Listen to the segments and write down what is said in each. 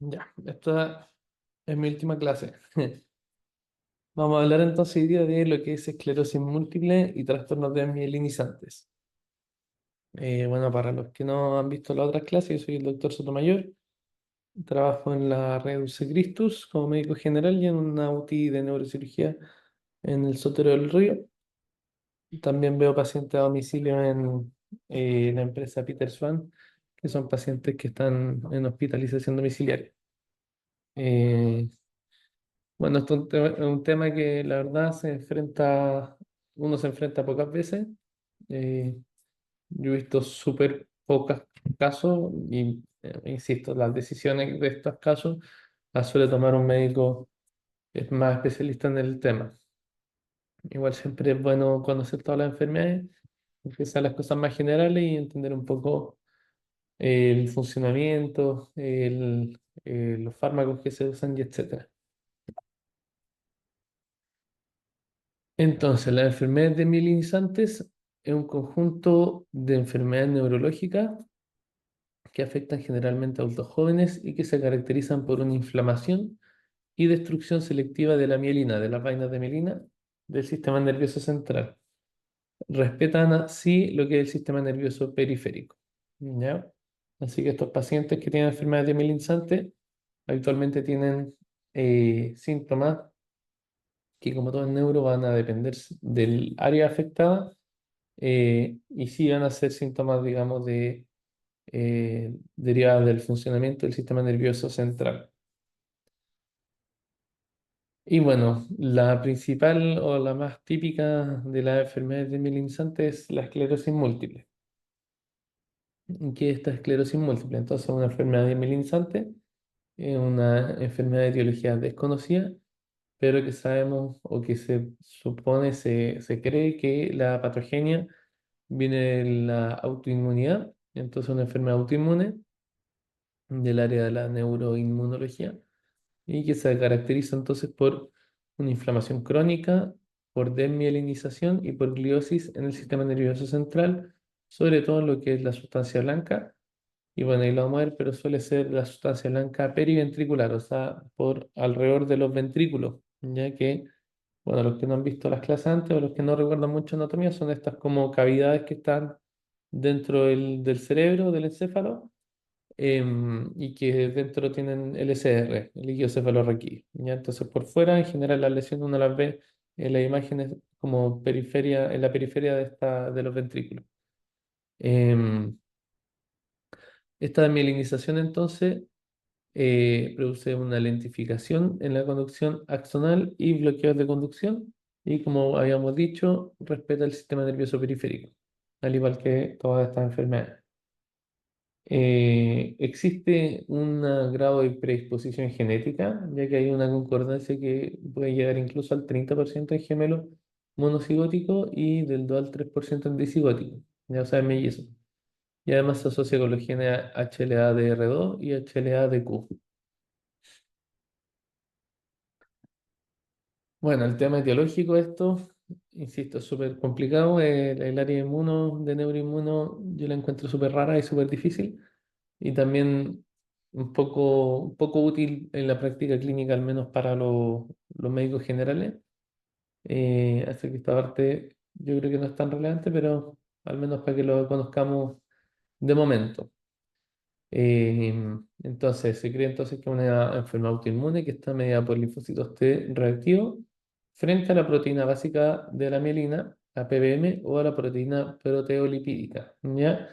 Ya, esta es mi última clase. Vamos a hablar entonces hoy día de lo que es esclerosis múltiple y trastornos desmielinizantes. Bueno, para los que no han visto las otras clases, yo soy el doctor Sotomayor, trabajo en la Red Dulce Christus como médico general y en una UTI de neurocirugía en el Sotero del Río. También veo pacientes a domicilio en la empresa Peter Swan, que son pacientes que están en hospitalización domiciliaria. Eh, Bueno, esto es un tema que la verdad uno se enfrenta pocas veces. Eh, yo he visto súper pocos casos y, insisto, las decisiones de estos casos las suele tomar un médico que es más especialista en el tema. Igual siempre es bueno conocer todas las enfermedades, empezar las cosas más generales y entender un poco el funcionamiento, los fármacos que se usan y etcétera. Entonces, las enfermedades demielinizantes es un conjunto de enfermedades neurológicas que afectan generalmente a adultos jóvenes y que se caracterizan por una inflamación y destrucción selectiva de la mielina, de las vainas de mielina del sistema nervioso central. Respetan así lo que es el sistema nervioso periférico. ¿Ya? Así que estos pacientes que tienen enfermedades demielinizantes habitualmente tienen síntomas que, como todo en neuro, van a depender del área afectada y sí van a ser síntomas, digamos, derivados del funcionamiento del sistema nervioso central. Y bueno, la principal o la más típica de las enfermedades desmielinizantes es la esclerosis múltiple. ¿Qué es esta esclerosis múltiple? Entonces, una enfermedad desmielinizante es una enfermedad de etiología desconocida, pero que sabemos o que se supone, se cree que la patogenia viene de la autoinmunidad, entonces una enfermedad autoinmune del área de la neuroinmunología y que se caracteriza entonces por una inflamación crónica, por desmielinización y por gliosis en el sistema nervioso central, sobre todo en lo que es la sustancia blanca. Y bueno, ahí lo vamos a ver, pero suele ser la sustancia blanca periventricular, o sea, por alrededor de los ventrículos, ya que, bueno, los que no han visto las clases antes o los que no recuerdan mucho anatomía son estas como cavidades que están dentro del cerebro, del encéfalo, y que dentro tienen LCR, el líquido cefalorraquídeo. ¿Ya? Entonces, por fuera, en general, las lesiones uno las ve en las imágenes como periferia, en la periferia de los ventrículos. Em, Esta desmielinización, entonces, produce una lentificación en la conducción axonal y bloqueos de conducción, y como habíamos dicho, respeta el sistema nervioso periférico, al igual que todas estas enfermedades. Existe un grado de predisposición genética, ya que hay una concordancia que puede llegar incluso al 30% en gemelos monocigóticos y del 2 al 3% en disigóticos, ya o sea, en mellizos. Y además se asocia con los genes HLA-DR2 y HLA-DQ. Bueno, el tema etiológico, esto, insisto, es súper complicado. El área inmuno, de neuroinmuno, yo la encuentro súper rara y súper difícil. Y también un poco útil en la práctica clínica, al menos para los médicos generales. Así que esta parte yo creo que no es tan relevante, pero al menos para que lo conozcamos de momento. Eh, entonces, se cree entonces que es una enfermedad autoinmune que está mediada por linfocitos T reactivos frente a la proteína básica de la mielina, la PBM, o a la proteína proteolipídica, ¿ya?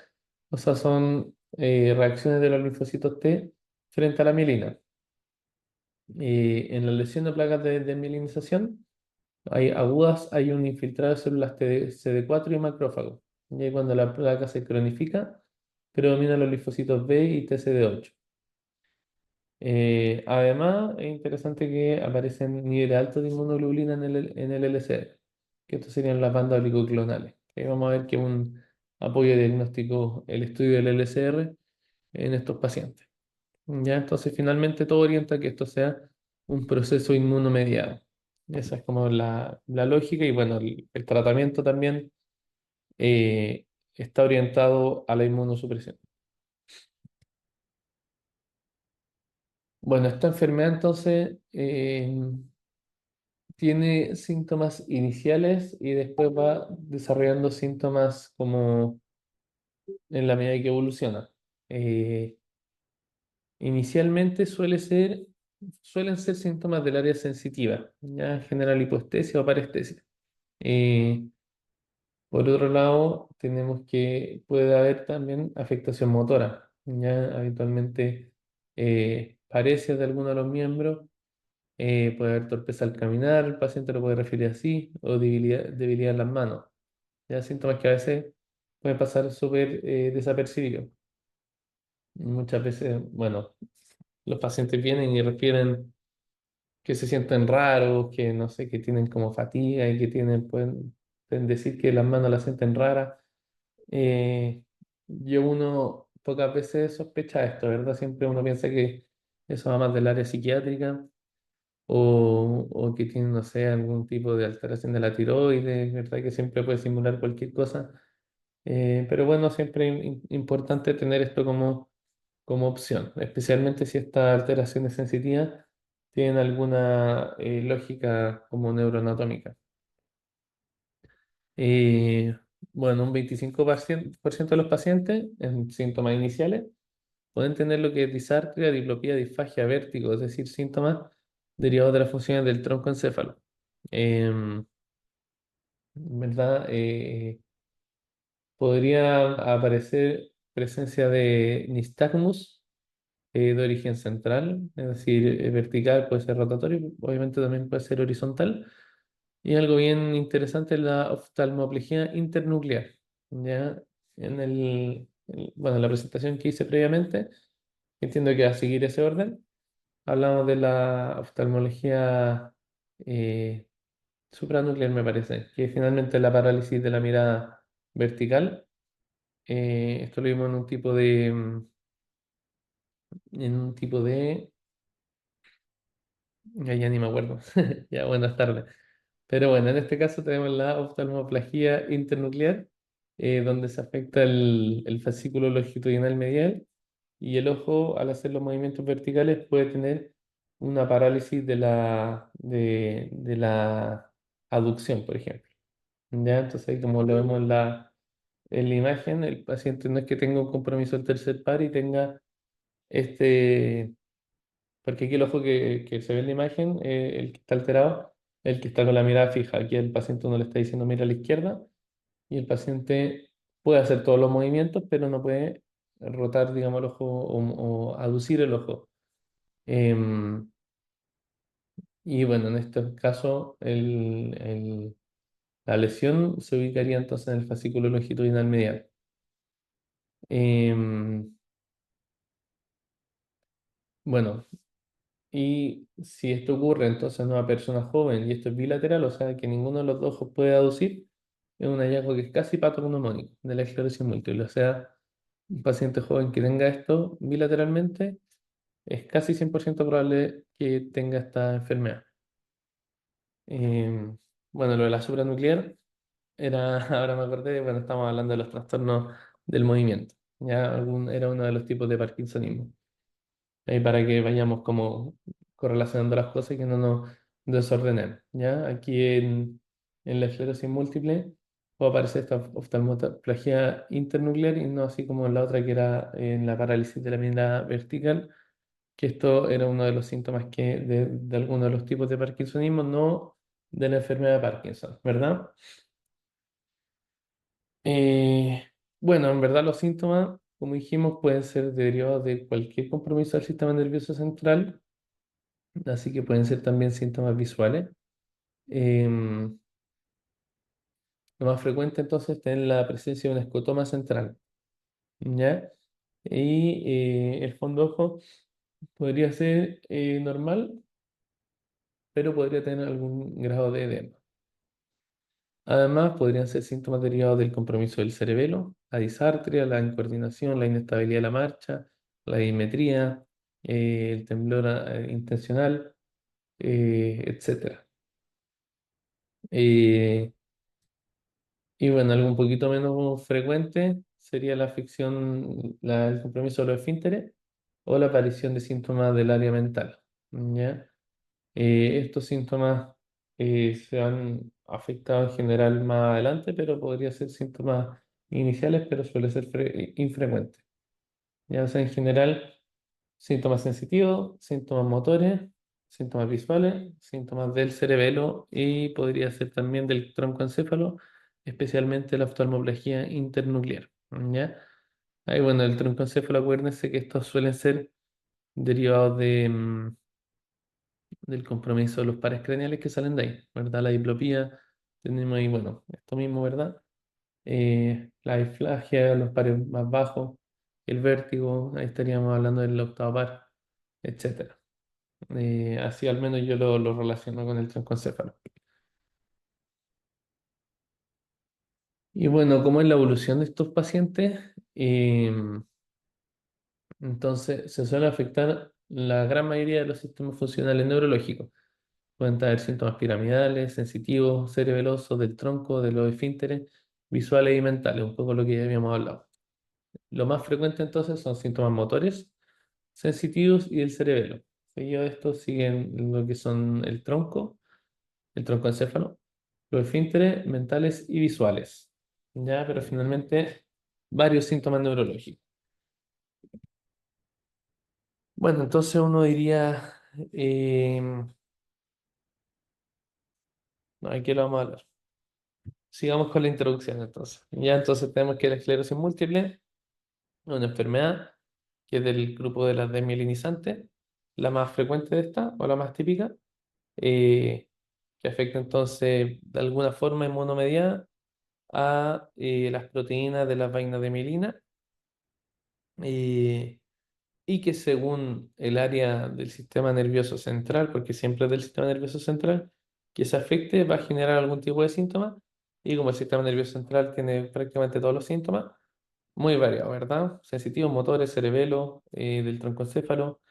O sea, son reacciones de los linfocitos T frente a la mielina. En la lesión de placas de desmielinización hay agudas, hay un infiltrado de células CD4 y macrófagos. Y ahí cuando la placa se cronifica, predominan los linfocitos B y TCD8. Además, es interesante que aparecen niveles altos de inmunoglobulina en el LCR, que estos serían las bandas oligoclonales. Ahí vamos a ver que un apoyo diagnóstico el estudio del LCR en estos pacientes. ¿Ya? Entonces, finalmente todo orienta a que esto sea un proceso inmunomediado. Esa es como la lógica y bueno, el tratamiento también eh, está orientado a la inmunosupresión. Bueno, esta enfermedad entonces tiene síntomas iniciales y después va desarrollando síntomas como en la medida que evoluciona. Eh, Inicialmente suelen ser síntomas del área sensitiva, ya general hipoestesia o parestesia. Eh, por otro lado, tenemos que puede haber también afectación motora, ya habitualmente paresia de alguno de los miembros, puede haber torpeza al caminar, el paciente lo puede referir así, o debilidad en las manos, ya síntomas que a veces pueden pasar súper desapercibidos. Muchas veces, bueno, los pacientes vienen y refieren que se sienten raros, que no sé, que tienen como fatiga y que pueden decir que las manos las sienten raras. Eh, uno pocas veces sospecha esto, ¿verdad? Siempre uno piensa que eso va más del área psiquiátrica o que tiene, no sé, algún tipo de alteración de la tiroides, ¿verdad? Que siempre puede simular cualquier cosa. Pero bueno, siempre es importante tener esto como opción, especialmente si estas alteraciones sensitivas tienen alguna lógica como neuroanatómica. Eh, bueno, un 25% de los pacientes en síntomas iniciales pueden tener lo que es disartria, diplopía, disfagia, vértigo, es decir, síntomas derivados de las funciones del tronco encéfalo. ¿Verdad? Podría aparecer presencia de nistagmus de origen central, es decir, vertical, puede ser rotatorio, obviamente también puede ser horizontal. Y algo bien interesante es la oftalmoplegia internuclear. Ya bueno, en la presentación que hice previamente, entiendo que a seguir ese orden, hablamos de la oftalmología eh, supranuclear, me parece, que finalmente es la parálisis de la mirada vertical. Esto lo vimos en un tipo de, ya ni me acuerdo, ya buenas tardes. Pero bueno, en este caso tenemos la oftalmoplegia internuclear, donde se afecta el fascículo longitudinal medial y el ojo, al hacer los movimientos verticales, puede tener una parálisis de la aducción, por ejemplo. ¿Ya? Entonces, ahí como lo vemos en la imagen, el paciente no es que tenga un compromiso del tercer par y tenga este porque aquí el ojo que se ve en la imagen, el que está alterado, el que está con la mirada fija. Aquí el paciente uno le está diciendo mira a la izquierda y el paciente puede hacer todos los movimientos, pero no puede rotar, digamos, el ojo o aducir el ojo. Em, y bueno, en este caso, la lesión se ubicaría entonces en el fascículo longitudinal medial. Em, bueno, y si esto ocurre entonces en una persona joven y esto es bilateral, o sea que ninguno de los dos ojos puede aducir, es un hallazgo que es casi patognomónico de la esclerosis múltiple. O sea, un paciente joven que tenga esto bilateralmente es casi 100% probable que tenga esta enfermedad. Eh, bueno, lo de la supranuclear era, ahora me acordé, bueno, estamos hablando de los trastornos del movimiento. Era uno de los tipos de parkinsonismo. Ahí para que vayamos como correlacionando las cosas y que no nos desordenemos, ¿ya? Aquí en la esclerosis múltiple puede aparecer esta oftalmoplegia internuclear y no así como en la otra que era en la parálisis de la mirada vertical, que esto era uno de los síntomas de alguno de los tipos de parkinsonismo, no de la enfermedad de Parkinson, ¿verdad? Eh, bueno, en verdad los síntomas, como dijimos, pueden ser derivados de cualquier compromiso del sistema nervioso central, así que pueden ser también síntomas visuales. Em, lo más frecuente entonces es tener la presencia de un escotoma central, ¿ya? Y el fondo ojo podría ser normal, pero podría tener algún grado de edema. Además, podrían ser síntomas derivados del compromiso del cerebelo, la disartria, la incoordinación, la inestabilidad de la marcha, la dimetría, el temblor intencional, etc. Y bueno, algo un poquito menos frecuente sería la afección, el compromiso de los esfínteres, o la aparición de síntomas del área mental. ¿Ya? Estos síntomas se han afectado en general más adelante, pero podría ser síntomas iniciales, pero suele ser infrecuente. Ya, o sea, en general, síntomas sensitivos, síntomas motores, síntomas visuales, síntomas del cerebelo y podría ser también del troncoencéfalo, especialmente la oftalmoplegia internuclear. ¿Ya? Ahí, bueno, el troncoencéfalo, acuérdense que estos suelen ser derivados del compromiso de los pares craneales que salen de ahí, ¿verdad? La diplopía, tenemos ahí, bueno, esto mismo, ¿verdad? La disfagia, los pares más bajos, el vértigo, ahí estaríamos hablando del octavo par, etcétera. Así al menos yo lo relaciono con el troncoencéfalo. Y bueno, ¿cómo es la evolución de estos pacientes? Entonces, se suele afectar la gran mayoría de los sistemas funcionales neurológicos. Pueden traer síntomas piramidales, sensitivos, cerebelosos, del tronco, de los esfínteres, visuales y mentales, un poco lo que ya habíamos hablado. Lo más frecuente entonces son síntomas motores, sensitivos y el cerebelo. Seguido de estos siguen lo que son el troncoencéfalo, los esfínteres, mentales y visuales. Ya, pero finalmente varios síntomas neurológicos. Bueno, entonces uno diría, no, aquí lo vamos a hablar. Sigamos con la introducción entonces. Ya entonces tenemos que la esclerosis múltiple es una enfermedad que es del grupo de las desmielinizantes, la más frecuente de esta o la más típica, eh, que afecta entonces de alguna forma inmunomediada a las proteínas de las vainas de mielina eh, y que según el área del sistema nervioso central, porque siempre es del sistema nervioso central, que se afecte va a generar algún tipo de síntoma y como el sistema nervioso central tiene prácticamente todos los síntomas, muy variado, ¿verdad? Sensitivos, motores, cerebelo, del troncoencéfalo,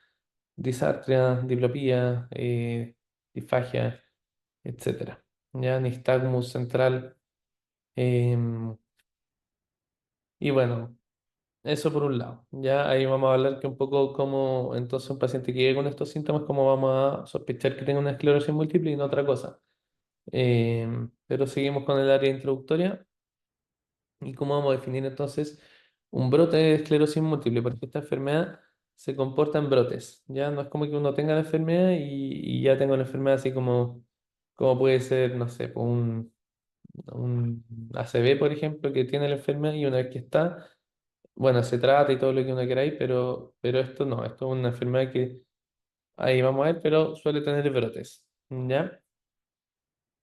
disartria, diplopía, disfagia, etcétera. Ya, nistagmus central. em, y bueno, eso por un lado. Ya ahí vamos a hablar que un poco cómo entonces un paciente que llegue con estos síntomas, cómo vamos a sospechar que tenga una esclerosis múltiple y no otra cosa. Pero seguimos con el área introductoria. ¿Y cómo vamos a definir entonces un brote de esclerosis múltiple? Porque esta enfermedad se comporta en brotes, ¿ya? No es como que uno tenga la enfermedad y ya tengo la enfermedad así como puede ser, no sé, pues un ACV, por ejemplo, que tiene la enfermedad y una vez que está, bueno, se trata y todo lo que uno queráis, pero esto no, esto es una enfermedad que ahí vamos a ver, pero suele tener brotes, ¿ya?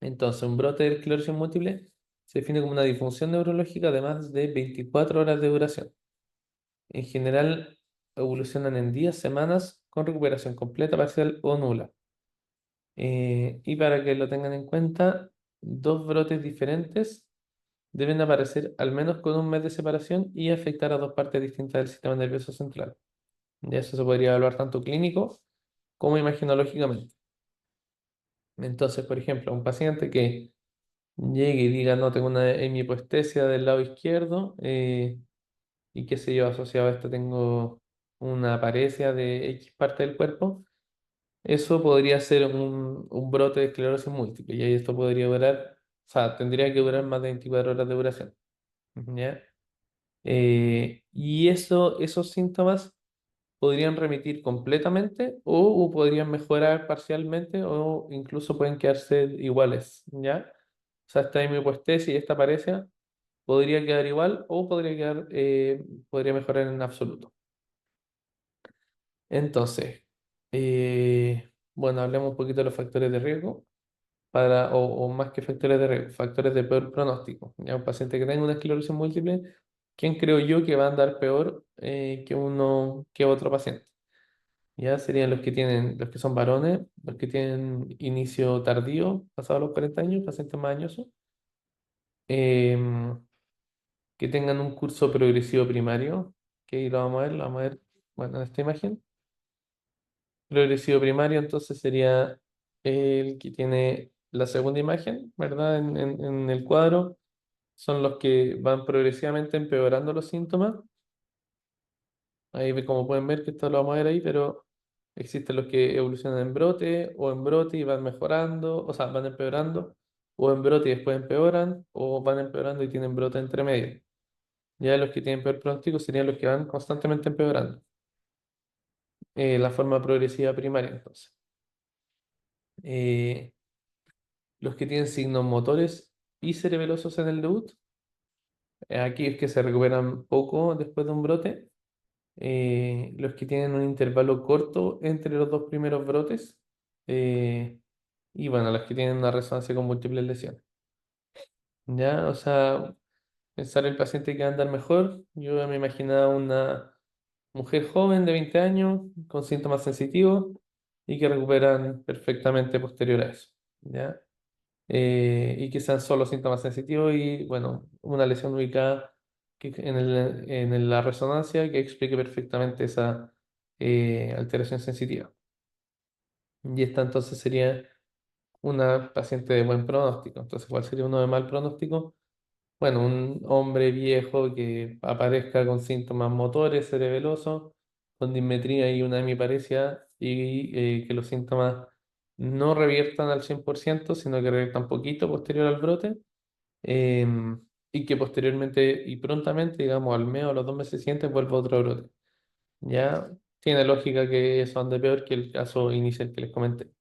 Entonces, un brote de esclerosis múltiple se define como una disfunción neurológica de más de 24 horas de duración. En general, evolucionan en días, semanas, con recuperación completa, parcial o nula. Y para que lo tengan en cuenta, dos brotes diferentes deben aparecer al menos con un mes de separación y afectar a dos partes distintas del sistema nervioso central. Y eso se podría evaluar tanto clínico como imaginológicamente. Entonces, por ejemplo, un paciente que llegue y diga, no, tengo una hemipoestesia del lado izquierdo, y qué sé yo, asociado a esto tengo una paresia de X parte del cuerpo, eso podría ser un brote de esclerosis múltiple, y ahí esto podría durar, o sea, tendría que durar más de 24 horas de duración, ¿ya? Y esos síntomas podrían remitir completamente o podrían mejorar parcialmente o incluso pueden quedarse iguales, ¿ya? O sea, esta hemipoestesis y esta paresia podría quedar igual o podría mejorar en absoluto. Entonces, bueno, hablemos un poquito de los factores de riesgo o más que factores de riesgo, factores de peor pronóstico. Ya un paciente que tenga una esclerosis múltiple, ¿quién creo yo que va a andar peor que otro paciente? Ya serían los que son varones, los que tienen inicio tardío, pasados los 40 años, pacientes más añosos, em, que tengan un curso progresivo primario, que ahí lo vamos a ver, bueno, en esta imagen. Progresivo primario entonces sería el que tiene la segunda imagen, ¿verdad? En el cuadro son los que van progresivamente empeorando los síntomas Como pueden ver, que esto lo vamos a ver ahí, pero existen los que evolucionan en brote o en brote y van mejorando, o sea, van empeorando, o en brote y después empeoran, o van empeorando y tienen brote entre medio. Ya los que tienen peor pronóstico serían los que van constantemente empeorando. La forma progresiva primaria, entonces. Eh, los que tienen signos motores y cerebelosos en el debut, aquí es que se recuperan poco después de un brote. Los que tienen un intervalo corto entre los dos primeros brotes. eh, y bueno, los que tienen una resonancia con múltiples lesiones. ¿Ya? O sea, pensar el paciente que va a andar mejor. Yo me imaginaba una mujer joven de 20 años con síntomas sensitivos y que recuperan perfectamente posterior a eso. ¿Ya? Y que sean solo síntomas sensitivos y, bueno, una lesión ubicada en la resonancia que explique perfectamente esa alteración sensitiva. Y esta entonces sería una paciente de buen pronóstico. Entonces, ¿cuál sería uno de mal pronóstico? Bueno, un hombre viejo que aparezca con síntomas motores cerebelosos, con dismetría y una hemiparesia, y que los síntomas no reviertan al 100%, sino que reviertan poquito posterior al brote, y que posteriormente y prontamente, digamos al mes o a los 2 meses siguientes, vuelva otro brote. Ya tiene lógica que eso ande peor que el caso inicial que les comenté.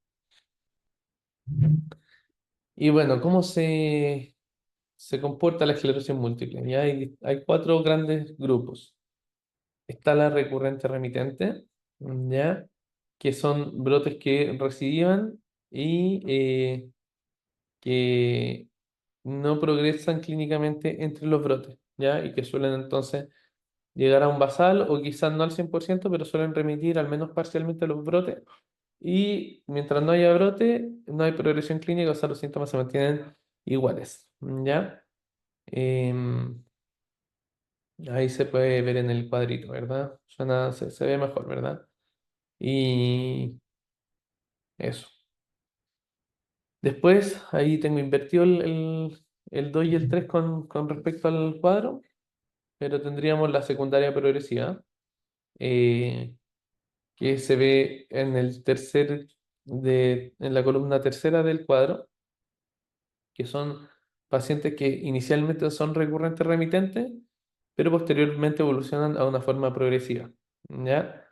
Y bueno, ¿cómo se comporta la esclerosis múltiple? Ya hay cuatro grandes grupos. Está la recurrente remitente, ya, que son brotes que recidivan y que no progresan clínicamente entre los brotes, ya, y que suelen entonces llegar a un basal o quizás no al 100%, pero suelen remitir al menos parcialmente los brotes. Y mientras no haya brote, no hay progresión clínica, o sea, los síntomas se mantienen iguales, ¿ya? Em, Ahí se puede ver en el cuadrito, ¿verdad? Se ve mejor, ¿verdad? Y eso. Después, ahí tengo invertido el 2 y el 3 con respecto al cuadro, pero tendríamos la secundaria progresiva, eh, que se ve en la columna tercera del cuadro, que son pacientes que inicialmente son recurrentes remitentes, pero posteriormente evolucionan a una forma progresiva, ¿ya?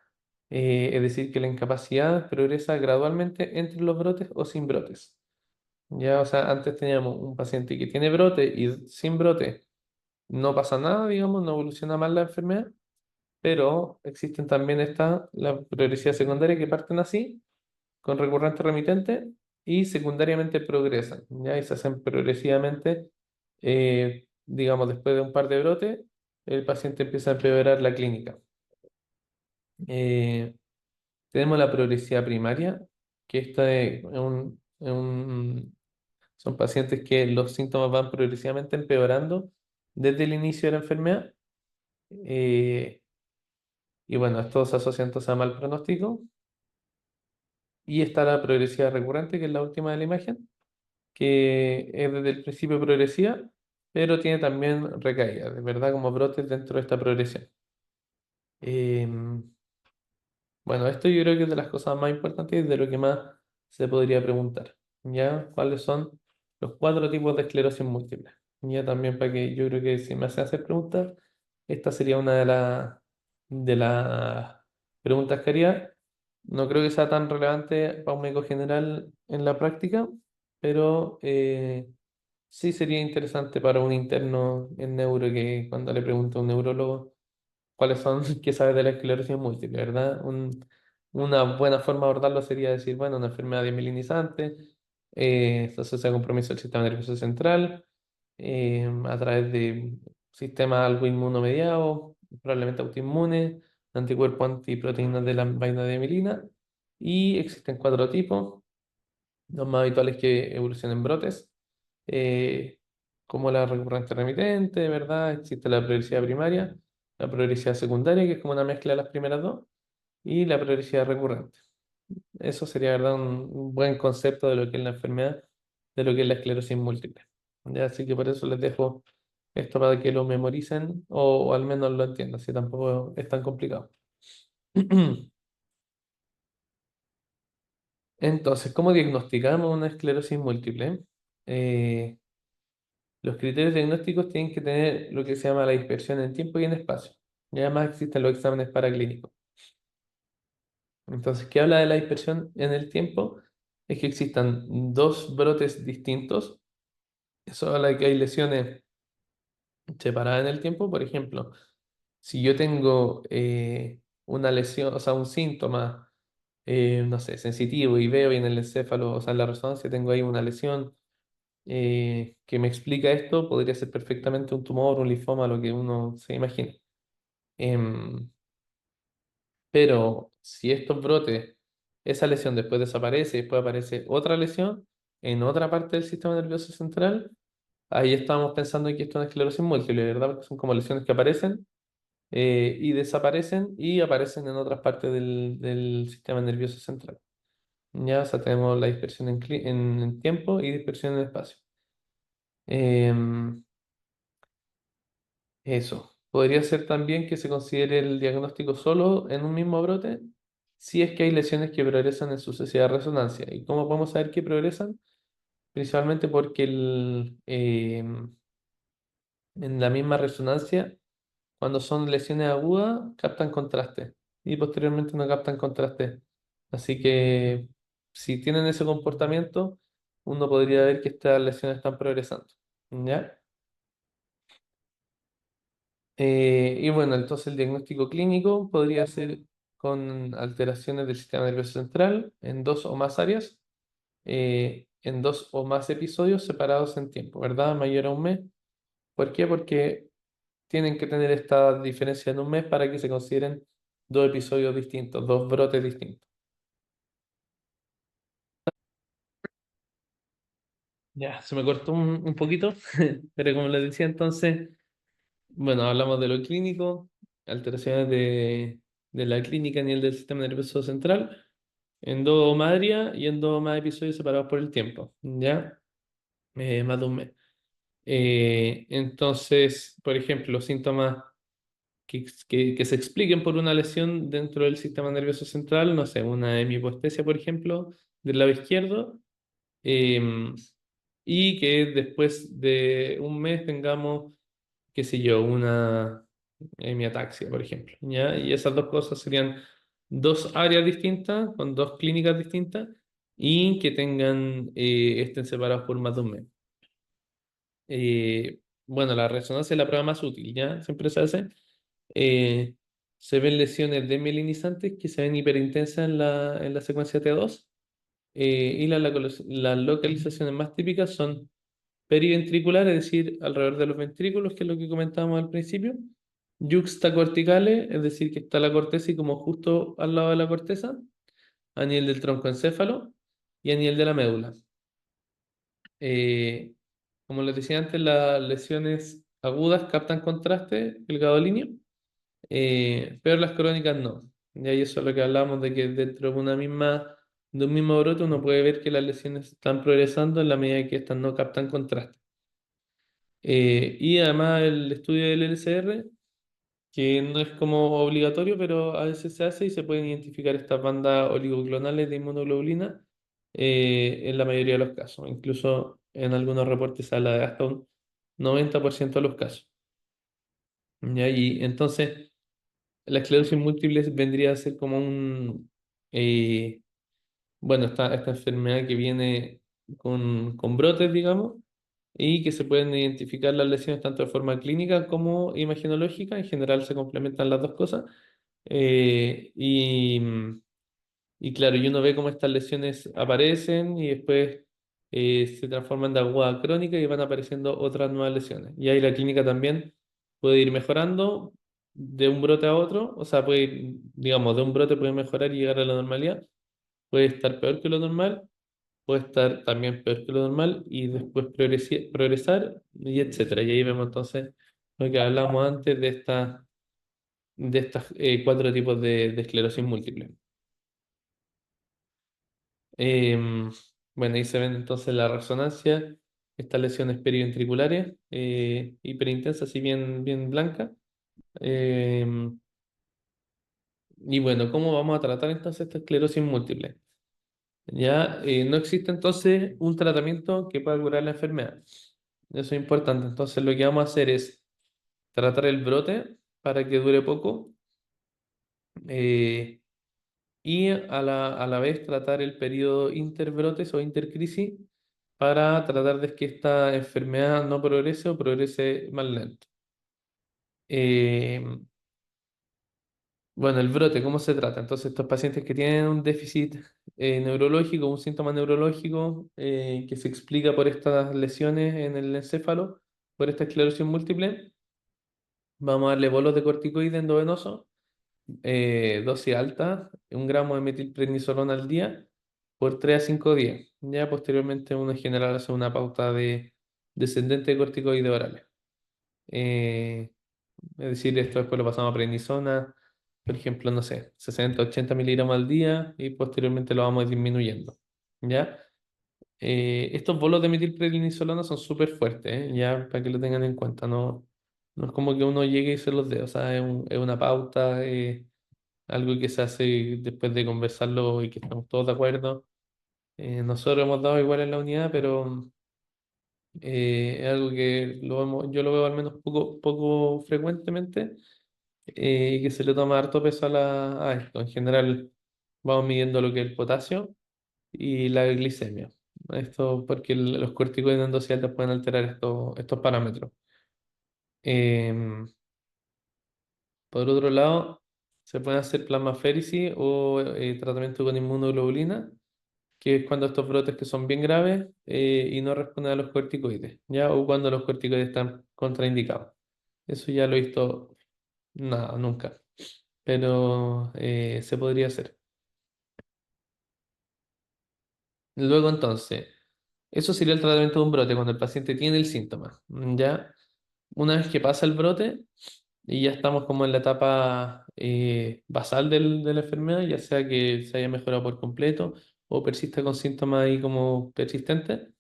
Es decir, que la incapacidad progresa gradualmente entre los brotes o sin brotes. Ya, o sea, antes teníamos un paciente que tiene brote y sin brote no pasa nada, digamos, no evoluciona mal la enfermedad, pero existen también la progresividad secundaria que parten así, con recurrente remitente, y secundariamente progresan, ya, y se hacen progresivamente, digamos, después de un par de brotes, el paciente empieza a empeorar la clínica. Eh, Tenemos la progresividad primaria, que son pacientes que los síntomas van progresivamente empeorando desde el inicio de la enfermedad. eh, y bueno, esto se asocia entonces a mal pronóstico. Y está la progresividad recurrente, que es la última de la imagen, que es desde el principio progresiva, pero tiene también recaídas, de verdad, como brotes dentro de esta progresión. Em, Bueno, esto yo creo que es de las cosas más importantes y de lo que más se podría preguntar. ¿Ya? ¿Cuáles son los cuatro tipos de esclerosis múltiple? Ya también para que yo creo que si me hacen hacer preguntas, esta sería una de las preguntas que haría. No creo que sea tan relevante para un médico general en la práctica, pero sí sería interesante para un interno en neuro que cuando le pregunte a un neurólogo cuáles son, qué sabes de la esclerosis múltiple, ¿verdad? Una buena forma de abordarlo sería decir, bueno, una enfermedad desmielinizante, se asocia a compromiso del sistema nervioso central, a través de sistemas algo inmunomediados, probablemente autoinmunes, anticuerpos antiproteínas de la vaina de mielina, y existen cuatro tipos. Los más habituales que evolucionan en brotes, eh, como la recurrente remitente, ¿verdad? Existe la progresividad primaria, la progresividad secundaria, que es como una mezcla de las primeras dos, y la progresividad recurrente. Eso sería, ¿verdad? Un buen concepto de lo que es la enfermedad, de lo que es la esclerosis múltiple. ¿Ya? Así que por eso les dejo esto para que lo memoricen o al menos lo entiendan, si tampoco es tan complicado. Entonces, ¿cómo diagnosticamos una esclerosis múltiple? Eh, los criterios diagnósticos tienen que tener lo que se llama la dispersión en tiempo y en espacio. Y además existen los exámenes paraclínicos. Entonces, ¿qué habla de la dispersión en el tiempo? Es que existan dos brotes distintos. Eso habla de que hay lesiones separadas en el tiempo. Por ejemplo, si yo tengo una lesión, o sea, un síntoma, no sé, sensitivo y veo y en el encéfalo, o sea, en la resonancia tengo ahí una lesión que me explica esto, podría ser perfectamente un tumor, un linfoma, lo que uno se imagine. Em, pero si estos brotes, esa lesión después desaparece y después aparece otra lesión en otra parte del sistema nervioso central, ahí estamos pensando que esto es una esclerosis múltiple, ¿verdad? Porque son como lesiones que aparecen y desaparecen y aparecen en otras partes del sistema nervioso central. Ya, o sea, tenemos la dispersión en tiempo y dispersión en espacio. Em, Eso. Podría ser también que se considere el diagnóstico solo en un mismo brote si es que hay lesiones que progresan en sucesiva resonancia. ¿Y cómo podemos saber que progresan? Principalmente porque en la misma resonancia, cuando son lesiones agudas, captan contraste y posteriormente no captan contraste. Así que si tienen ese comportamiento, uno podría ver que estas lesiones están progresando. ¿Ya? Y bueno, entonces el diagnóstico clínico podría ser con alteraciones del sistema nervioso central en dos o más áreas, en dos o más episodios separados en tiempo, ¿verdad? Mayor a un mes. ¿Por qué? Porque tienen que tener esta diferencia en un mes para que se consideren dos episodios distintos, dos brotes distintos. Ya, se me cortó un poquito, pero como les decía entonces, bueno, hablamos de lo clínico, alteraciones de la clínica a nivel del sistema nervioso central, endomadria y más episodios separados por el tiempo, ¿ya? Más de un mes. Entonces, por ejemplo, los síntomas que se expliquen por una lesión dentro del sistema nervioso central, no sé, una hemipoestesia, por ejemplo, del lado izquierdo, eh, y que después de un mes tengamos, qué sé yo, una hemiataxia, por ejemplo, ¿ya? Y esas dos cosas serían dos áreas distintas, con dos clínicas distintas, y que estén separados por más de un mes. Bueno, la resonancia es la prueba más útil, ¿ya? Siempre se hace. Eh, Se ven lesiones desmielinizantes que se ven hiperintensas en la secuencia T2, y las localizaciones más típicas son periventricular, es decir, alrededor de los ventrículos, que es lo que comentábamos al principio, yuxtacorticales, es decir, que está la corteza y como justo al lado de la corteza, a nivel del troncoencéfalo y a nivel de la médula. Eh, Como les decía antes, las lesiones agudas captan contraste, el gadolíneo, pero las crónicas no. Y ahí eso es lo que hablamos de que dentro de un mismo brote uno puede ver que las lesiones están progresando en la medida que estas no captan contraste. Y además el estudio del LCR, que no es como obligatorio, pero a veces se hace y se pueden identificar estas bandas oligoclonales de inmunoglobulina en la mayoría de los casos. Incluso en algunos reportes se habla de hasta un 90% de los casos. ¿Ya? Y entonces la esclerosis múltiple vendría a ser como eh, bueno, esta enfermedad que viene con brotes, digamos, y que se pueden identificar las lesiones tanto de forma clínica como imagenológica. En general se complementan las dos cosas. Eh, y, y claro, y uno ve cómo estas lesiones aparecen y después se transforman de aguda a crónica y van apareciendo otras nuevas lesiones. Y ahí la clínica también puede ir mejorando de un brote a otro, o sea, puede ir, digamos, de un brote puede mejorar y llegar a la normalidad, puede estar peor que lo normal, puede estar también peor que lo normal y después progresar y etcétera. Y ahí vemos entonces lo que hablamos antes de estas cuatro tipos de esclerosis múltiple. Em, bueno, ahí se ven entonces la resonancia, estas lesiones periventriculares, hiperintensas y bien blancas. Em, Y bueno, ¿cómo vamos a tratar entonces esta esclerosis múltiple? Ya no existe entonces un tratamiento que pueda curar la enfermedad. Eso es importante. Entonces lo que vamos a hacer es tratar el brote para que dure poco eh, y a la vez tratar el periodo interbrotes o intercrisis para tratar de que esta enfermedad no progrese o progrese más lento. Eh, bueno, el brote, ¿cómo se trata? Entonces, estos pacientes que tienen un déficit neurológico, un síntoma neurológico que se explica por estas lesiones en el encéfalo, por esta esclerosis múltiple, vamos a darle bolos de corticoide endovenoso, dosis alta, 1 gramo de metilprednisolona al día por 3 a 5 días. Ya posteriormente uno en general hace una pauta de descendente de corticoides orales. Eh, es decir, esto después lo pasamos a prednisona, por ejemplo, no sé, 60, 80 miligramos al día y posteriormente lo vamos disminuyendo. ¿Ya? Estos bolos de metilprednisolona son súper fuertes, ¿eh? Ya para que lo tengan en cuenta. No, no es como que uno llegue y se los dé, o sea, es una pauta, algo que se hace después de conversarlo y que estamos todos de acuerdo. Nosotros hemos dado igual en la unidad, pero es algo que yo lo veo al menos poco frecuentemente y que se le toma harto peso a esto. En general, vamos midiendo lo que es el potasio y la glicemia. Esto porque los corticoides en dosis altas pueden alterar estos parámetros. Em, por otro lado, se puede hacer plasmaféresis o tratamiento con inmunoglobulina, que es cuando estos brotes que son bien graves y no responden a los corticoides, ¿ya? O cuando los corticoides están contraindicados. Eso ya lo he visto, nada, nunca, pero se podría hacer. Luego entonces, eso sería el tratamiento de un brote cuando el paciente tiene el síntoma, ¿ya? Una vez que pasa el brote y ya estamos como en la etapa basal de la enfermedad, ya sea que se haya mejorado por completo o persista con síntomas ahí como persistentes,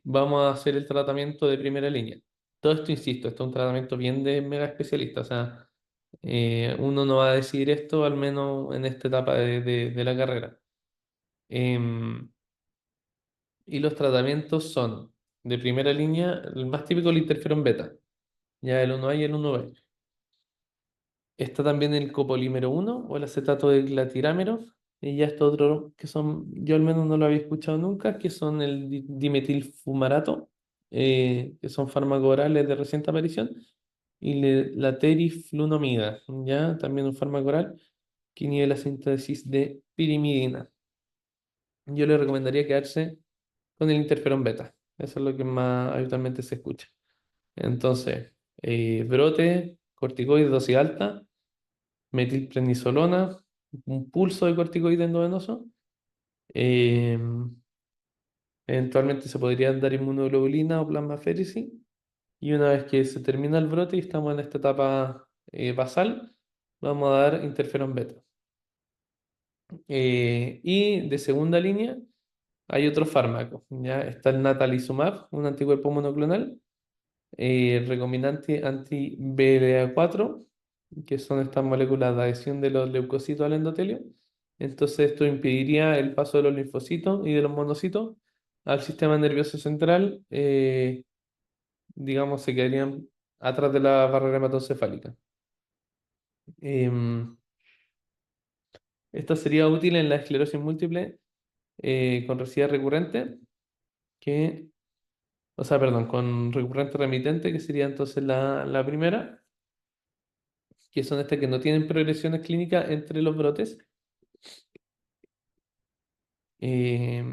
vamos a hacer el tratamiento de primera línea. Todo esto, insisto, esto es un tratamiento bien de mega especialista, o sea, uno no va a decidir esto al menos en esta etapa de la carrera. Em, y los tratamientos son de primera línea, el más típico el interferón beta, ya el 1A y el 1B. Está también el copolímero 1 o el acetato de glatirámero. Y ya está otro que son, yo al menos no lo había escuchado nunca, que son el dimetilfumarato, que son fármacos orales de reciente aparición, y la teriflunomida, ya también un fármaco oral que inhibe la síntesis de pirimidina. Yo le recomendaría quedarse con el interferón beta. Eso es lo que más habitualmente se escucha. Entonces, brote, corticoides, dosis alta, metilprednisolona, un pulso de corticoide endovenoso. eh, Eventualmente se podría dar inmunoglobulina o plasmaféresis. Y una vez que se termina el brote y estamos en esta etapa basal, vamos a dar interferón beta. Y de segunda línea hay otro fármaco. ¿Ya? Está el natalizumab, un anticuerpo monoclonal recombinante anti-BDA4, que son estas moléculas de adhesión de los leucocitos al endotelio. Entonces, esto impediría el paso de los linfocitos y de los monocitos al sistema nervioso central, digamos, se quedarían atrás de la barrera hematoencefálica. Em, Esto sería útil en la esclerosis múltiple con recidiva recurrente, que, o sea, perdón, con recurrente remitente, que sería entonces la primera, que son estas que no tienen progresiones clínicas entre los brotes, eh,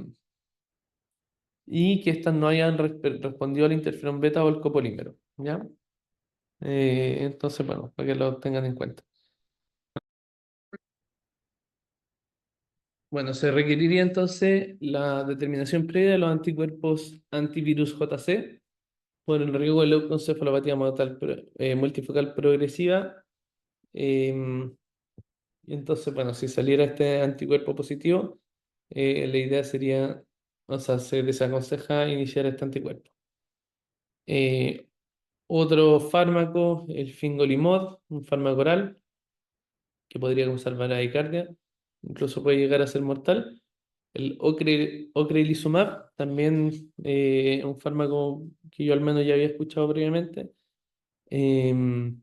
y que estas no hayan respondido al interferón beta o al copolímero, ¿ya? Entonces, bueno, para que lo tengan en cuenta. Bueno, se requeriría entonces la determinación previa de los anticuerpos antivirus JC por el riesgo de leucoencefalopatía multifocal progresiva. em, Y entonces, bueno, si saliera este anticuerpo positivo, la idea sería, o sea, se desaconseja iniciar este anticuerpo. Eh, Otro fármaco, el fingolimod, un fármaco oral, que podría causar bradicardia, incluso puede llegar a ser mortal. El ocrelizumab, también un fármaco que yo al menos ya había escuchado previamente. Em,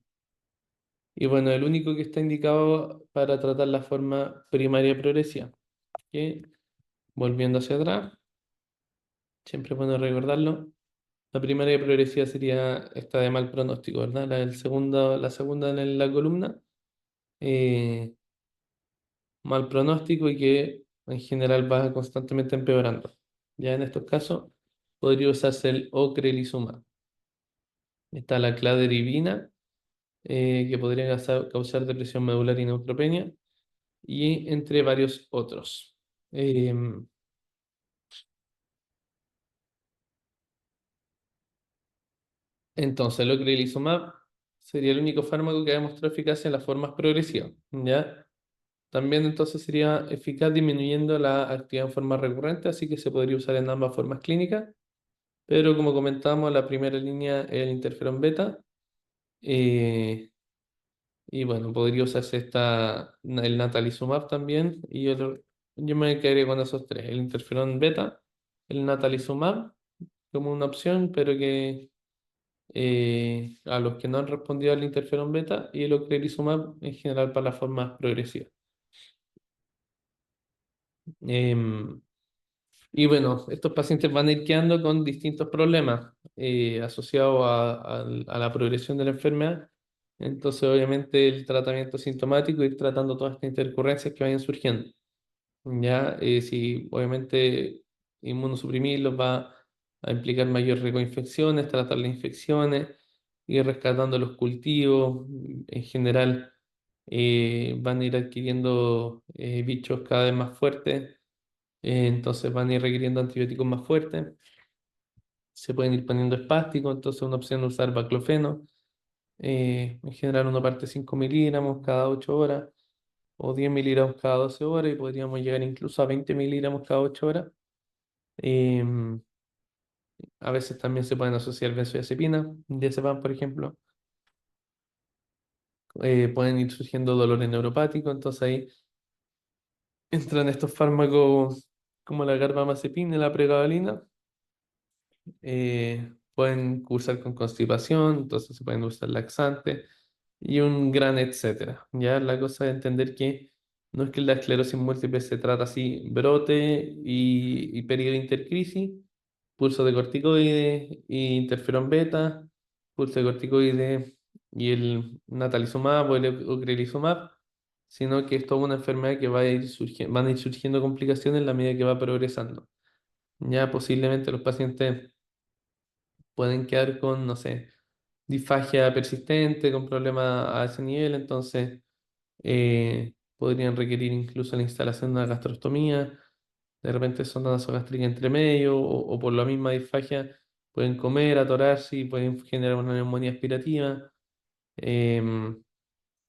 y bueno, el único que está indicado para tratar la forma primaria progresiva. Que, volviendo hacia atrás, siempre es bueno recordarlo. La primaria progresiva sería esta de mal pronóstico, ¿verdad? La segunda en la columna, eh, mal pronóstico y que en general va constantemente empeorando. Ya en estos casos podría usarse el ocrelizumab. Está la claderibina, que podría causar depresión medular y neutropenia, y entre varios otros. Em, entonces, el ocrelizumab sería el único fármaco que ha demostrado eficacia en las formas progresivas, ¿ya? También entonces sería eficaz disminuyendo la actividad en forma recurrente, así que se podría usar en ambas formas clínicas, pero como comentábamos, la primera línea es el interferón beta, eh, y bueno, podría usarse el natalizumab también, y yo me quedaría con esos tres, el interferón beta, el natalizumab como una opción, pero que a los que no han respondido al interferón beta, y el ocrelizumab en general para las formas progresivas. Em, Y bueno, estos pacientes van a ir quedando con distintos problemas asociados a la progresión de la enfermedad. Entonces, obviamente, el tratamiento sintomático, ir tratando todas estas intercurrencias que vayan surgiendo. Ya, si obviamente inmunosuprimirlos va a implicar mayor riesgo de infecciones, tratar las infecciones, ir rescatando los cultivos. En general, van a ir adquiriendo bichos cada vez más fuertes, entonces van a ir requiriendo antibióticos más fuertes, se pueden ir poniendo espásticos, entonces una opción es usar baclofeno. En general uno parte 5 miligramos cada 8 horas o 10 miligramos cada 12 horas, y podríamos llegar incluso a 20 miligramos cada 8 horas. Em, a veces también se pueden asociar benzodiazepina, diazepam por ejemplo. Pueden ir surgiendo dolores neuropáticos, entonces ahí entran estos fármacos como la carbamazepina y la pregabalina. Pueden cursar con constipación, entonces se pueden usar laxantes y un gran etcétera. Ya la cosa es entender que no es que la esclerosis múltiple se trata así, brote y periodo de intercrisis, pulso de corticoides y interferón beta, pulso de corticoides y el natalizumab o el ocrelizumab, sino que es toda una enfermedad que va a ir van a ir surgiendo complicaciones en la medida que va progresando. Ya posiblemente los pacientes pueden quedar con, no sé, disfagia persistente, con problemas a ese nivel, entonces podrían requerir incluso la instalación de una gastrostomía, de repente sonda nasogástrica entre medio, o por la misma disfagia pueden comer, atorarse y pueden generar una neumonía aspirativa. em,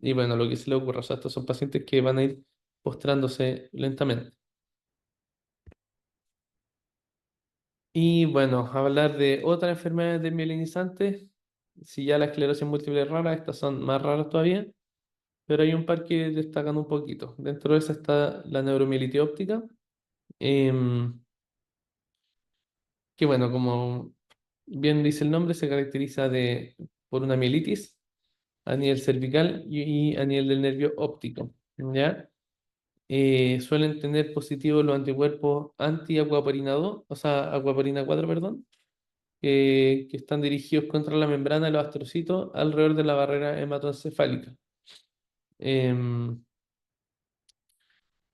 y bueno, lo que se le ocurra, o sea, estos son pacientes que van a ir postrándose lentamente. Y bueno, hablar de otras enfermedades desmielinizantes. Si ya la esclerosis múltiple es rara, estas son más raras todavía, pero hay un par que destacan un poquito. Dentro de esa está la neuromielitis óptica, em, que bueno, como bien dice el nombre, se caracteriza por una mielitis a nivel cervical y a nivel del nervio óptico, ¿ya? Suelen tener positivos los anticuerpos anti-acuaporina 2, o sea, acuaporina 4, perdón, que están dirigidos contra la membrana de los astrocitos alrededor de la barrera hematoencefálica. Em,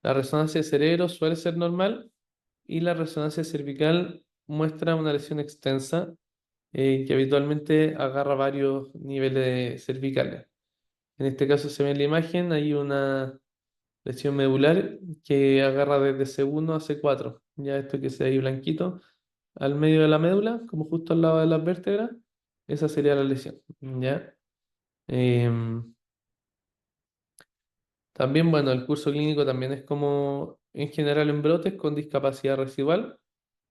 la resonancia de cerebro suele ser normal, y la resonancia cervical muestra una lesión extensa, que habitualmente agarra varios niveles cervicales. En este caso se ve en la imagen, hay una lesión medular que agarra desde C1 a C4. Ya esto que se ve ahí blanquito, al medio de la médula, como justo al lado de las vértebras, esa sería la lesión. ¿Ya? Em, También, bueno, el curso clínico también es como en general en brotes con discapacidad residual,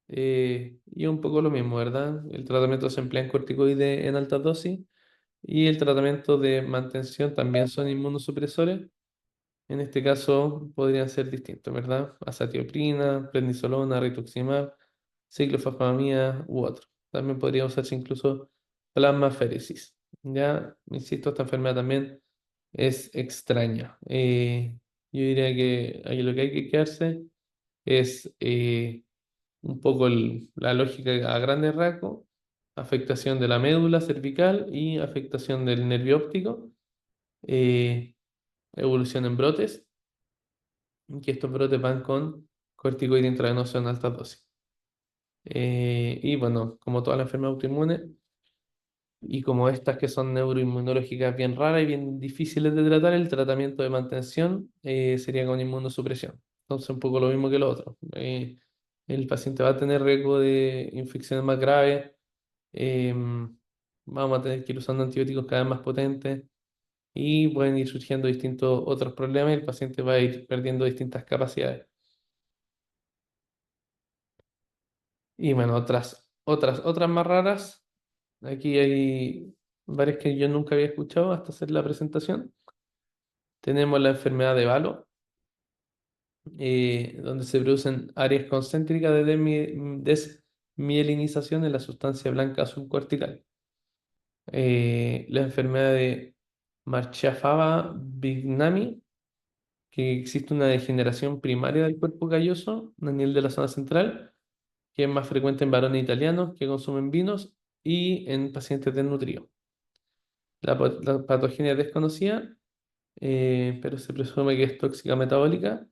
y un poco lo mismo, ¿verdad? El tratamiento se emplea en corticoides en altas dosis, y el tratamiento de mantención también son inmunosupresores. En este caso podrían ser distintos, ¿verdad? Azatioprina, prednisolona, rituximab, ciclofosfamida u otro. También podría usarse incluso plasmaféresis. Ya, insisto, esta enfermedad también es extraña. Yo diría que ahí lo que hay que quedarse es un poco la lógica a grandes rasgos, afectación de la médula cervical y afectación del nervio óptico, eh, evolución en brotes, que estos brotes van con corticoide intravenoso en altas dosis. Y bueno, como todas las enfermedades autoinmunes, y como estas que son neuroinmunológicas bien raras y bien difíciles de tratar, el tratamiento de mantención sería con inmunosupresión. Entonces, un poco lo mismo que lo otro. El paciente va a tener riesgo de infecciones más graves. Vamos a tener que ir usando antibióticos cada vez más potentes y pueden ir surgiendo distintos otros problemas y el paciente va a ir perdiendo distintas capacidades. Y bueno, otras más raras. Aquí hay varias que yo nunca había escuchado hasta hacer la presentación. Tenemos la enfermedad de Valo, donde se producen áreas concéntricas de desmielinización en la sustancia blanca subcortical. La enfermedad de Marchafava-Bignami, que existe una degeneración primaria del cuerpo calloso a nivel de la zona central, que es más frecuente en varones italianos que consumen vinos y en pacientes desnutridos. La patogenia es desconocida, pero se presume que es tóxica metabólica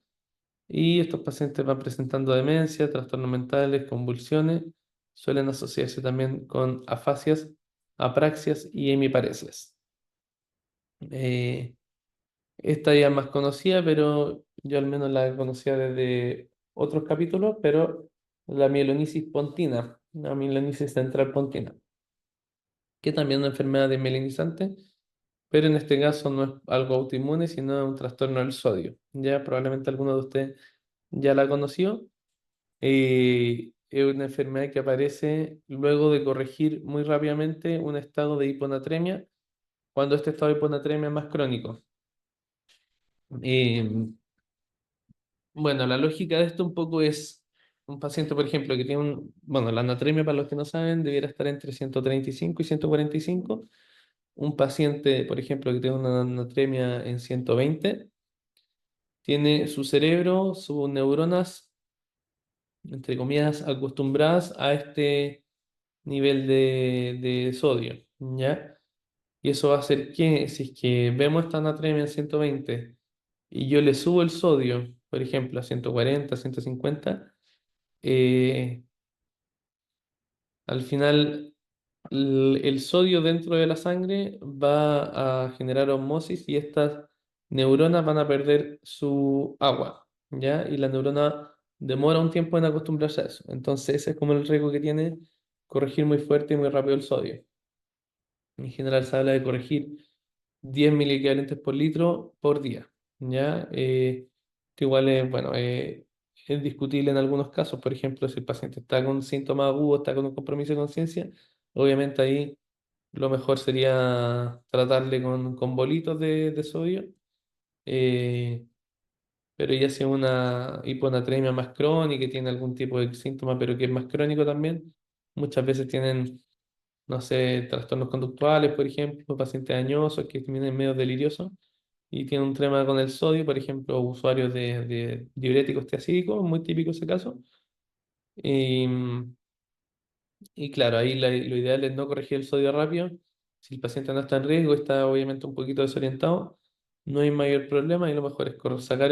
y estos pacientes van presentando demencia, trastornos mentales, convulsiones, suelen asociarse también con afasias, apraxias y hemiparesias. Eh, Esta ya es más conocida, pero yo al menos la conocía desde otros capítulos, pero la mielonisis pontina, la mielonisis central pontina, que también es una enfermedad desmielinizante, pero en este caso no es algo autoinmune, sino un trastorno del sodio. Ya probablemente alguno de ustedes ya la conoció. Es una enfermedad que aparece luego de corregir muy rápidamente un estado de hiponatremia, cuando este estado de hiponatremia es más crónico. Eh, Bueno, la lógica de esto un poco es un paciente, por ejemplo, que tiene bueno, la anatremia, para los que no saben, debiera estar entre 135 y 145. Un paciente, por ejemplo, que tiene una anatremia en 120, tiene su cerebro, sus neuronas, entre comillas, acostumbradas a este nivel de sodio, ¿ya? Y eso va a hacer que, si es que vemos esta anatremia en 120 y yo le subo el sodio, por ejemplo, a 140, 150, eh, al final el sodio dentro de la sangre va a generar osmosis y estas neuronas van a perder su agua, ¿ya? Y la neurona demora un tiempo en acostumbrarse a eso. Entonces ese es como el riesgo que tiene corregir muy fuerte y muy rápido el sodio. En general se habla de corregir 10 miliequivalentes por litro por día, ¿ya? Que igual es, bueno, es discutible en algunos casos. Por ejemplo, si el paciente está con síntomas agudos, está con un compromiso de conciencia, obviamente ahí lo mejor sería tratarle con bolitos de sodio. eh, pero ya si es una hiponatremia más crónica y tiene algún tipo de síntoma, pero que es más crónico también, muchas veces tienen, no sé, trastornos conductuales, por ejemplo, pacientes añosos que vienen medio deliriosos y tienen un tema con el sodio, por ejemplo, usuarios de diuréticos tiacídicos, muy típico ese caso. Y, y claro, ahí lo ideal es no corregir el sodio rápido. Si el paciente no está en riesgo, está obviamente un poquito desorientado, no hay mayor problema y lo mejor es sacar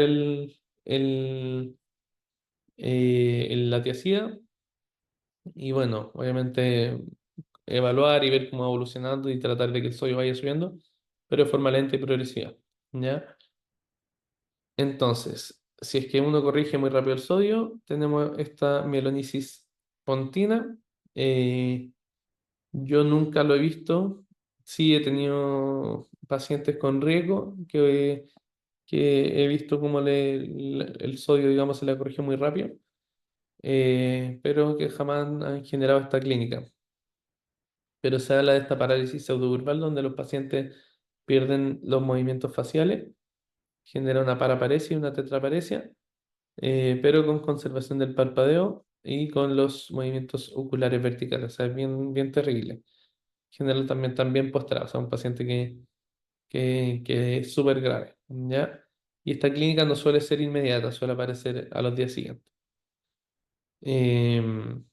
la tiacida y bueno, obviamente evaluar y ver cómo va evolucionando y tratar de que el sodio vaya subiendo, pero de forma lenta y progresiva, ¿ya? Entonces, si es que uno corrige muy rápido el sodio, tenemos esta mielonisis pontina. Eh, yo nunca lo he visto. Sí he tenido pacientes con riesgo que he visto cómo el sodio, digamos, se le corrigió muy rápido, pero que jamás han generado esta clínica. Pero se habla de esta parálisis pseudobulbar donde los pacientes pierden los movimientos faciales genera una paraparesia y una tetraparesia, pero con conservación del parpadeo y con los movimientos oculares verticales. O sea, es bien, bien terrible. En general también postrado, o sea, un paciente que es súper grave, ¿ya? Y esta clínica no suele ser inmediata, suele aparecer a los días siguientes. Em,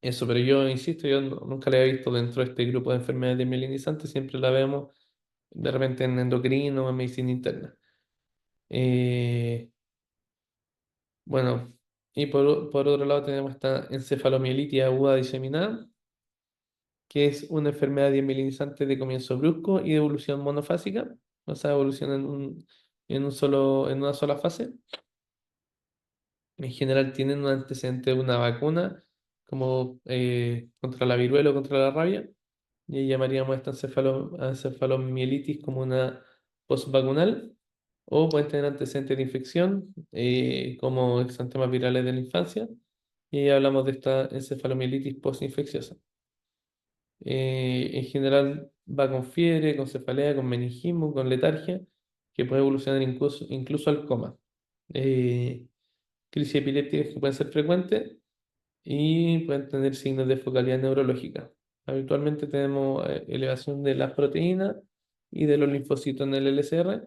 Eso, pero yo insisto, yo nunca la he visto dentro de este grupo de enfermedades desmielinizantes, siempre la vemos de repente en endocrino o en medicina interna. Eh, bueno, y por otro lado tenemos esta encefalomielitis aguda diseminada, que es una enfermedad desmielinizante de comienzo brusco y de evolución monofásica, o sea, evoluciona en una sola fase. En general tienen un antecedente de una vacuna, como contra la viruela o contra la rabia, y ahí llamaríamos esta encefalomielitis como una postvacunal, o pueden tener antecedentes de infección, como exantemas virales de la infancia, y ahí hablamos de esta encefalomielitis postinfecciosa. En general va con fiebre, con cefalea, con meningismo, con letargia, que puede evolucionar incluso al coma. Eh, Crisis epilépticas que pueden ser frecuentes y pueden tener signos de focalidad neurológica. Habitualmente tenemos elevación de las proteínas y de los linfocitos en el LCR,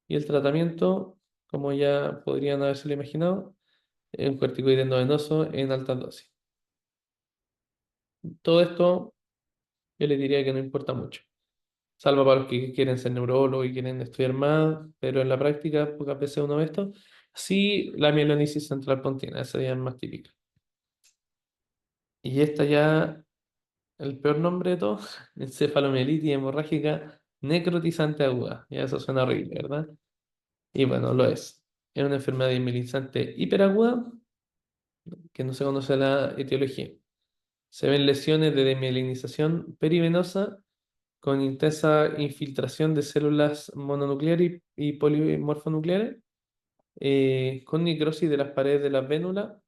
y el tratamiento, como ya podrían haberse imaginado, es un corticoide endovenoso en altas dosis. Todo esto yo les diría que no importa mucho, salvo para los que quieren ser neurólogos y quieren estudiar más, pero en la práctica pocas veces uno ve esto. Sí, la mielonisis central pontina, esa ya es más típica. Y esta ya, el peor nombre de todos, encefalomielitis hemorrágica necrotizante aguda. Ya eso suena horrible, ¿verdad? Y bueno, lo es. Es una enfermedad desmielizante hiperaguda que no se conoce la etiología. Se ven lesiones de desmielinización perivenosa con intensa infiltración de células mononucleares y polimorfonucleares, con necrosis de las paredes de las vénulas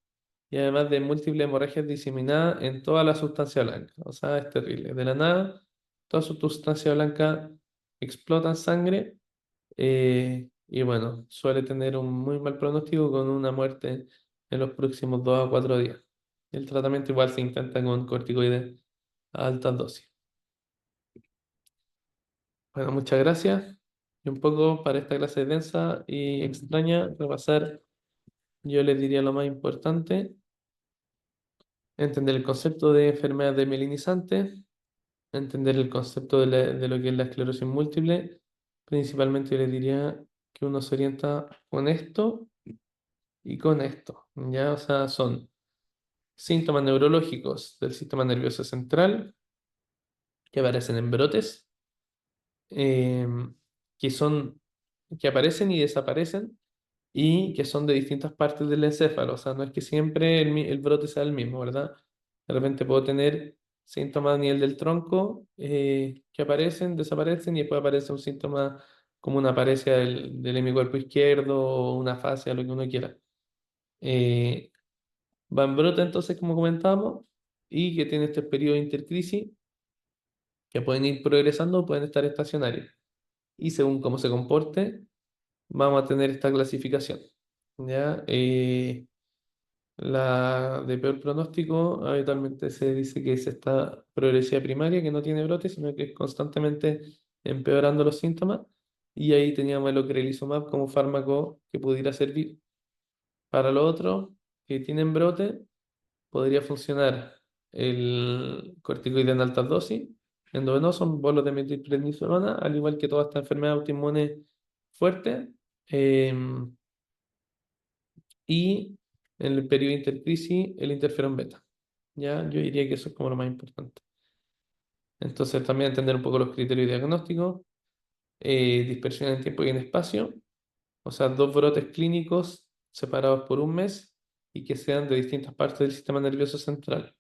y además de múltiples hemorragias diseminadas en toda la sustancia blanca. O sea, es terrible. De la nada, toda su sustancia blanca explota en sangre, y bueno, suele tener un muy mal pronóstico con una muerte en los próximos 2 a 4 días. El tratamiento igual se intenta con corticoides a altas dosis. Bueno, muchas gracias. Y un poco para esta clase densa y extraña, repasar, yo les diría lo más importante: entender el concepto de enfermedad desmielinizante, entender el concepto de lo que es la esclerosis múltiple. Principalmente yo les diría que uno se orienta con esto y con esto, ¿ya? O sea, son síntomas neurológicos del sistema nervioso central que aparecen en brotes, eh, que son, que aparecen y desaparecen y que son de distintas partes del encéfalo. O sea, no es que siempre el brote sea el mismo, ¿verdad? De repente puedo tener síntomas a nivel del tronco, que aparecen, desaparecen, y después aparece un síntoma como una paresia del hemicuerpo izquierdo o una fascia, lo que uno quiera. Eh, Va en brote entonces, como comentábamos, y que tiene este periodo de intercrisis, que pueden ir progresando o pueden estar estacionarios. Y según cómo se comporte, vamos a tener esta clasificación. ¿Ya? La de peor pronóstico, habitualmente se dice que es esta progresiva primaria, que no tiene brote, sino que es constantemente empeorando los síntomas. Y ahí teníamos el ocrelizumab como fármaco que pudiera servir. Para lo otro, que tienen brote, podría funcionar el corticoide en altas dosis, endovenoso, bolos de metilprednisolona, al igual que toda esta enfermedad autoinmune fuerte. Y en el periodo de intercrisis, el interferón beta. Ya, yo diría que eso es como lo más importante. Entonces, también entender un poco los criterios diagnósticos, dispersión en tiempo y en espacio, o sea, 2 brotes clínicos separados por un mes y que sean de distintas partes del sistema nervioso central.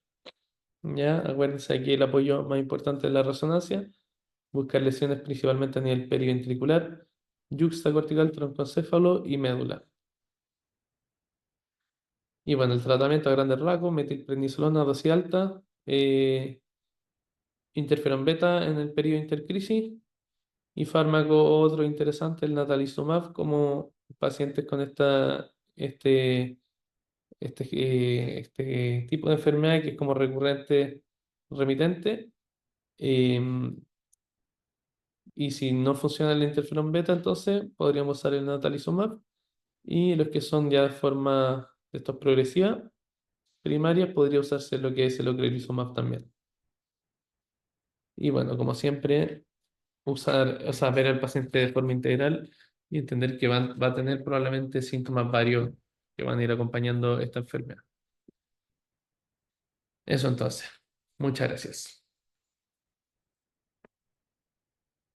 Ya, acuérdense aquí el apoyo más importante de la resonancia, buscar lesiones principalmente a nivel periventricular, yuxtacortical, troncoencéfalo y médula. Y bueno, el tratamiento a grandes rasgos: metilprednisolona, dosis alta, interferón beta en el periodo de intercrisis, Y fármaco otro interesante, el natalizumab, como pacientes con este tipo de enfermedad que es como recurrente, remitente. em, y si no funciona el interferón beta, entonces podríamos usar el natalizumab. Y los que son ya de forma de estos progresiva, primaria, podría usarse lo que es el ocrelizumab también. Y bueno, como siempre, o sea, ver al paciente de forma integral y entender que va a tener probablemente síntomas varios que van a ir acompañando esta enfermedad. Eso entonces. Muchas gracias.